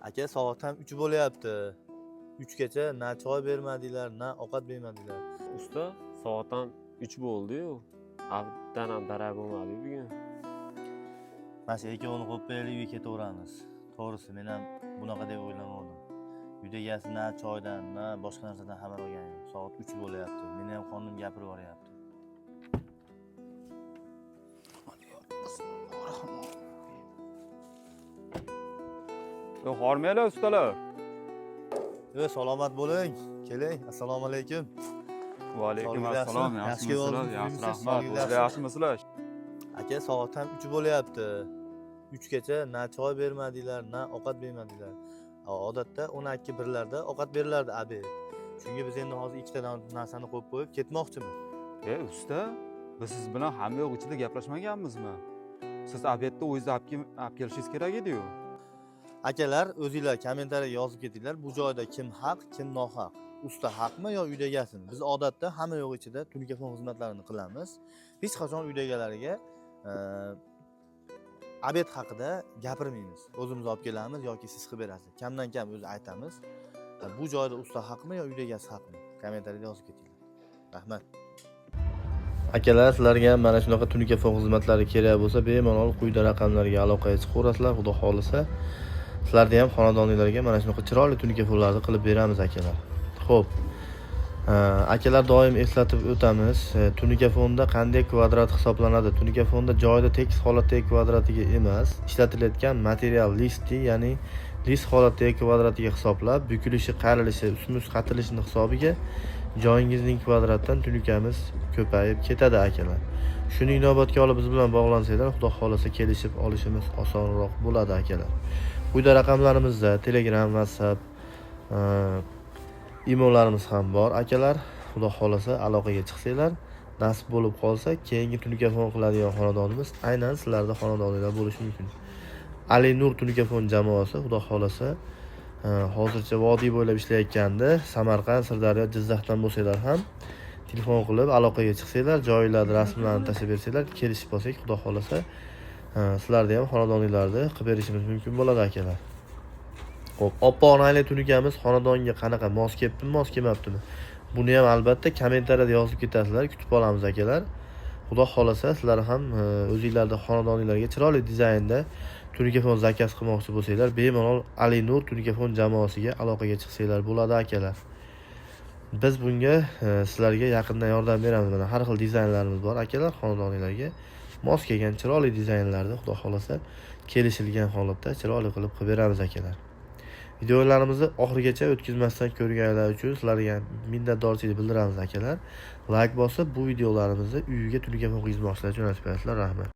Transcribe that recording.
Aka soat ham 3 bo'lyapti. 3gacha na choy bermadinglar, na ovqat bermadinglar. Usta, soat ham 3 bo'ldi-yu. Abdan ham darak bo'lmadi bugun. Mana shu ikkovini qo'yib beraylik, uyga ketaveramiz. To'g'risi, men ham bunaqa deb o'ylamadim. Uyda egasi na choydan, na boshqa narsadan xabar olganim yo'q. Soat 3 bo'lyapti. Meni ham xonim gapirib yuboryapti. Hormaylar ustalar. Salomat bo'ling. Keling. Assalomu alaykum. Va alaykum assalom. Yaxshi rahmat. Yaxshimisizlar? Aka, soat ham 3 bo'lyapti. 3gacha na choy bermadinglar, na ovqat bermadinglar. Odatda 12-1larda ovqat berilardi abi. Chunki biz endi hozir ikkita narsani qo'yib qo'yib ketmoqchimiz. Usta, biz siz bilan hamma yo'q ichida gaplashmaganmizmi? Siz obedda o'zingiz olib kelishingiz kerak edi-yu. Akalar, o'zingizlar kommentariyaga yozib ketinglar. Bu joyda kim haq, kim nohaq? Usta haqmi yo uyda egasimi? Biz odatda hamma yo'q ichida tungi xizmatlarini qilamiz. Hech qachon uyda egalariga obed haqida gapirmaymiz. O'zimiz olib kelamiz yoki siz qilib berasiz. Kamdan kam o'zi aytamiz. Bu joyda usta haqmi yo uyda egasi haqmi? Kommentariyada yozib ketinglar. Rahmat. Akalar, sizlarga mana shunaqa tungi xizmatlari kerak bo'lsa, bemalol quyida raqamlarga aloqaga chiqaverasizlar. Xudo xolisa, sizlarga ham xonadoningizlarga mana shunaqa chiroyli tungi fonlarni qilib beramiz akalar. Xo'p. Akalar, doim eslatib o'tamiz. Tunika fonda qanday kvadrat hisoblanadi? Tunika fonda joyda tekis holatdagi kvadratiga emas, ishlatilayotgan material listi, ya'ni list holatdagi kvadratiga hisoblab, bukilishi, qarilishi, ustma-ust qatilishini hisobiga joyingizning kvadratdan tunikamiz ko'payib ketadi akalar. Shuni inobatga olib biz bilan bog'lansanglar, xudo xolasa kelishib olishimiz osonroq bo'ladi akalar. Quyida raqamlarimizda Telegram, WhatsApp, imolarimiz ham bor akalar. Xudo xolasa aloqaga chiqsanglar, nasib bo'lib qolsa, keyingi tunikafon qiladigan xonadonimiz aynan sizlarda xonadoningizda bo'lishi mumkin. Ali Nur tunikafon jamoasi xudo xolasa hozircha vodiy bo'ylab ishlayotganda, Samarqand, Sirdaryo, Jizzaxdan bo'lsanglar ham telefon qilib aloqaga chiqsanglar, joylarni, rasmlarini tashlab bersanglar, kelishib olsak, xudo xolasa sizlarda ham xonadoningizlarda qilib berishimiz mumkin bo'ladi akalar. Xo'p, oppoq rangli tunikamiz xonadonga qanaqa mos kelibdimi, mos kelmabdimi? Buni ham albatta kommentariyada yozib ketasizlar, kutib qolamiz akalar. Xudo xolasa sizlar ham o'zingizlarda xonadoningizlarga chiroyli dizaynda tunikafon zakaz qilmoqchi bo'lsanglar, bemalol Ali Nur tunikafon jamoasiga aloqaga chiqsanglar bo'ladi akalar. Biz bunga sizlarga yaqindan yordam beramiz. Mana har xil dizaynlarimiz bor akalar, xonadoningizlarga mos kelgan chiroyli dizaynlarni xudo xolasa kelishilgan holatda chiroyli qilib beramiz akalar. Videolarimizni oxirigacha o'tkazmasdan ko'rganlar uchun sizlarga minnatdorchilik bildiramiz akalar. Like bosib, bu videolarimizni uyiga tunikafon xizmatchilar jo'natib berasizlar. Rahmat.